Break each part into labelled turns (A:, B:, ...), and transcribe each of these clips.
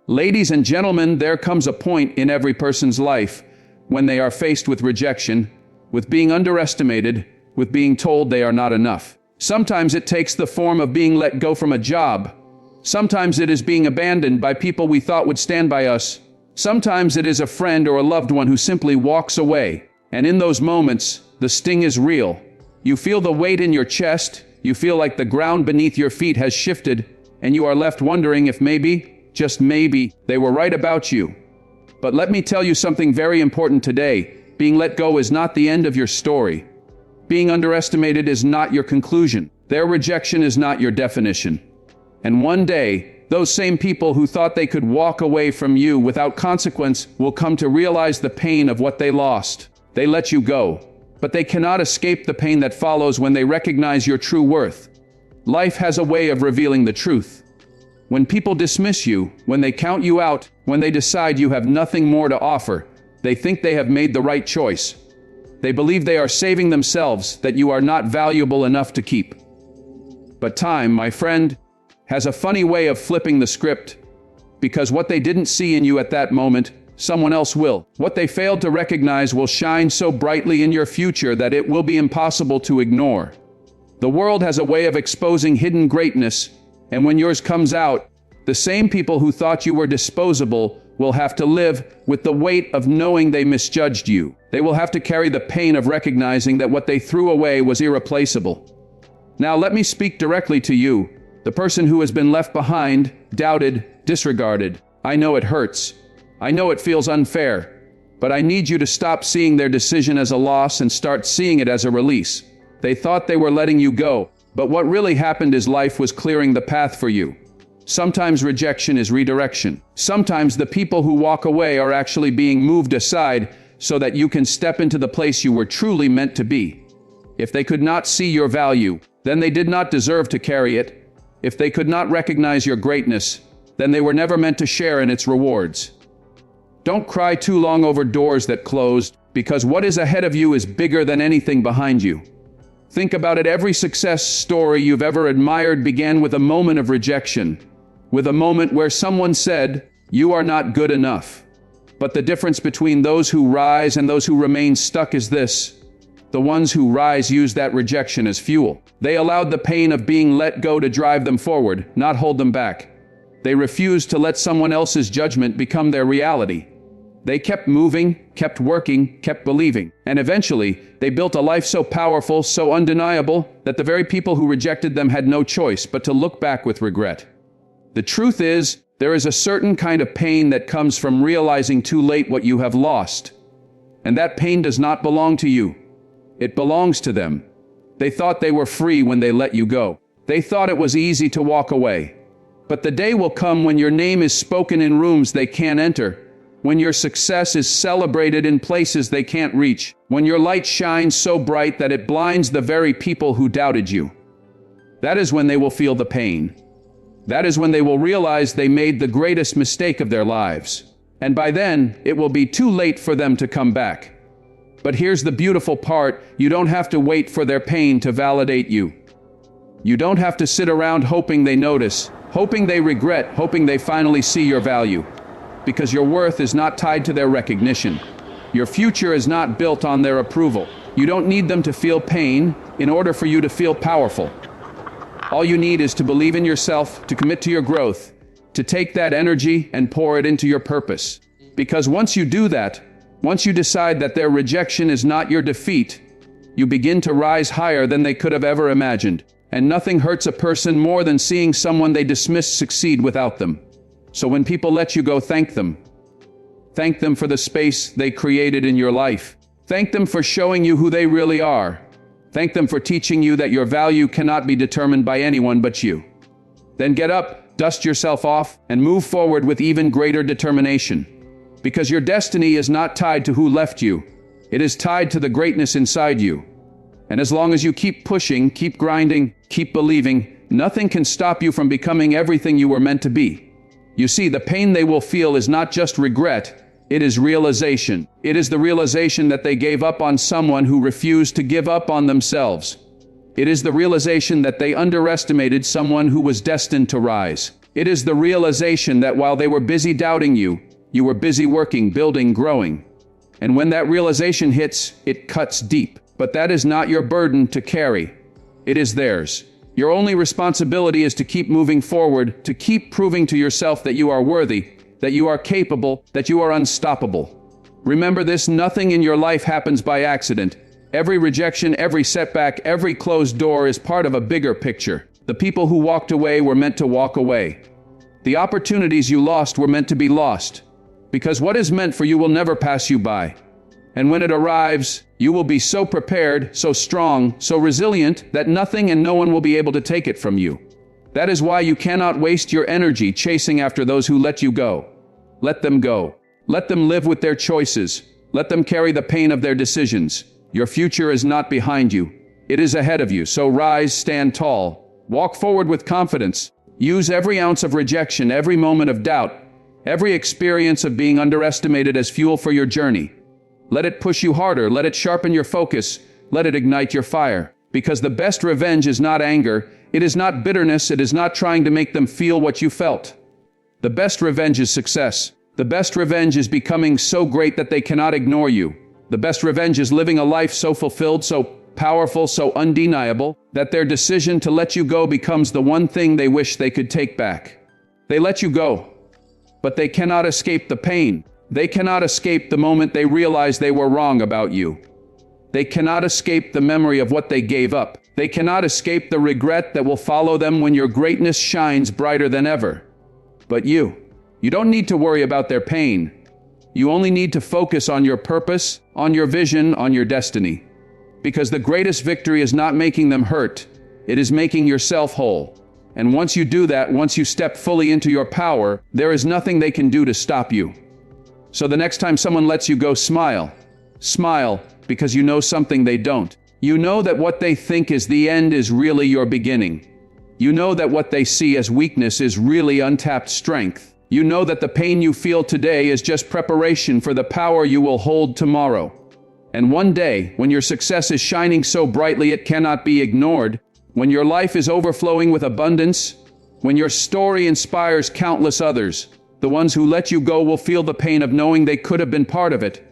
A: Ladies and gentlemen, there comes a point in every person's life when they are faced with rejection, with being underestimated, with being told they are not enough. Sometimes it takes the form of being let go from a job. Sometimes it is being abandoned by people we thought would stand by us. Sometimes it is a friend or a loved one who simply walks away. And in those moments, the sting is real. You feel the weight in your chest, you feel like the ground beneath your feet has shifted, and you are left wondering if maybe, just maybe, they were right about you. But let me tell you something very important today. Being let go is not the end of your story. Being underestimated is not your conclusion. Their rejection is not your definition. And one day, those same people who thought they could walk away from you without consequence will come to realize the pain of what they lost. They let you go, but they cannot escape the pain that follows when they recognize your true worth. Life has a way of revealing the truth. When people dismiss you, when they count you out, when they decide you have nothing more to offer, they think they have made the right choice. They believe they are saving themselves, that you are not valuable enough to keep. But time, my friend, has a funny way of flipping the script, because what they didn't see in you at that moment, someone else will. What they failed to recognize will shine so brightly in your future that it will be impossible to ignore. The world has a way of exposing hidden greatness, and when yours comes out, the same people who thought you were disposable will have to live with the weight of knowing they misjudged you. They will have to carry the pain of recognizing that what they threw away was irreplaceable. Now let me speak directly to you, the person who has been left behind, doubted, disregarded. I know it hurts. I know it feels unfair, but I need you to stop seeing their decision as a loss and start seeing it as a release. They thought they were letting you go, but what really happened is life was clearing the path for you. Sometimes rejection is redirection. Sometimes the people who walk away are actually being moved aside so that you can step into the place you were truly meant to be. If they could not see your value, then they did not deserve to carry it. If they could not recognize your greatness, then they were never meant to share in its rewards. Don't cry too long over doors that closed, because what is ahead of you is bigger than anything behind you. Think about it. Every success story you've ever admired began with a moment of rejection, with a moment where someone said, "You are not good enough." But the difference between those who rise and those who remain stuck is this. The ones who rise use that rejection as fuel. They allowed the pain of being let go to drive them forward, not hold them back. They refused to let someone else's judgment become their reality. They kept moving, kept working, kept believing, and eventually, they built a life so powerful, so undeniable, that the very people who rejected them had no choice but to look back with regret. The truth is, there is a certain kind of pain that comes from realizing too late what you have lost. And that pain does not belong to you. It belongs to them. They thought they were free when they let you go. They thought it was easy to walk away. But the day will come when your name is spoken in rooms they can't enter, when your success is celebrated in places they can't reach, when your light shines so bright that it blinds the very people who doubted you. That is when they will feel the pain. That is when they will realize they made the greatest mistake of their lives. And by then, it will be too late for them to come back. But here's the beautiful part: you don't have to wait for their pain to validate you. You don't have to sit around hoping they notice, hoping they regret, hoping they finally see your value. Because your worth is not tied to their recognition. Your future is not built on their approval. You don't need them to feel pain in order for you to feel powerful. All you need is to believe in yourself, to commit to your growth, to take that energy and pour it into your purpose. Because once you do that, once you decide that their rejection is not your defeat, you begin to rise higher than they could have ever imagined. And nothing hurts a person more than seeing someone they dismissed succeed without them. So when people let you go, thank them. Thank them for the space they created in your life. Thank them for showing you who they really are. Thank them for teaching you that your value cannot be determined by anyone but you. Then get up, dust yourself off, and move forward with even greater determination. Because your destiny is not tied to who left you. It is tied to the greatness inside you. And as long as you keep pushing, keep grinding, keep believing, nothing can stop you from becoming everything you were meant to be. You see, the pain they will feel is not just regret, it is realization. It is the realization that they gave up on someone who refused to give up on themselves. It is the realization that they underestimated someone who was destined to rise. It is the realization that while they were busy doubting you, you were busy working, building, growing. And when that realization hits, it cuts deep. But that is not your burden to carry. It is theirs. Your only responsibility is to keep moving forward, to keep proving to yourself that you are worthy, that you are capable, that you are unstoppable. Remember this: nothing in your life happens by accident. Every rejection, every setback, every closed door is part of a bigger picture. The people who walked away were meant to walk away. The opportunities you lost were meant to be lost. Because what is meant for you will never pass you by. And when it arrives, you will be so prepared, so strong, so resilient, that nothing and no one will be able to take it from you. That is why you cannot waste your energy chasing after those who let you go. Let them go. Let them live with their choices. Let them carry the pain of their decisions. Your future is not behind you. It is ahead of you. So rise, stand tall. Walk forward with confidence. Use every ounce of rejection, every moment of doubt, every experience of being underestimated as fuel for your journey. Let it push you harder. Let it sharpen your focus. Let it ignite your fire. Because the best revenge is not anger. It is not bitterness. It is not trying to make them feel what you felt. The best revenge is success. The best revenge is becoming so great that they cannot ignore you. The best revenge is living a life so fulfilled, so powerful, so undeniable, that their decision to let you go becomes the one thing they wish they could take back. They let you go, but they cannot escape the pain. They cannot escape the moment they realize they were wrong about you. They cannot escape the memory of what they gave up. They cannot escape the regret that will follow them when your greatness shines brighter than ever. But you don't need to worry about their pain. You only need to focus on your purpose, on your vision, on your destiny. Because the greatest victory is not making them hurt. It is making yourself whole. And once you do that, once you step fully into your power, there is nothing they can do to stop you. So the next time someone lets you go, smile. Smile, because you know something they don't. You know that what they think is the end is really your beginning. You know that what they see as weakness is really untapped strength. You know that the pain you feel today is just preparation for the power you will hold tomorrow. And one day, when your success is shining so brightly it cannot be ignored, when your life is overflowing with abundance, when your story inspires countless others, the ones who let you go will feel the pain of knowing they could have been part of it.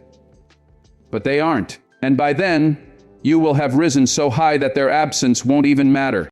A: But they aren't. And by then, you will have risen so high that their absence won't even matter.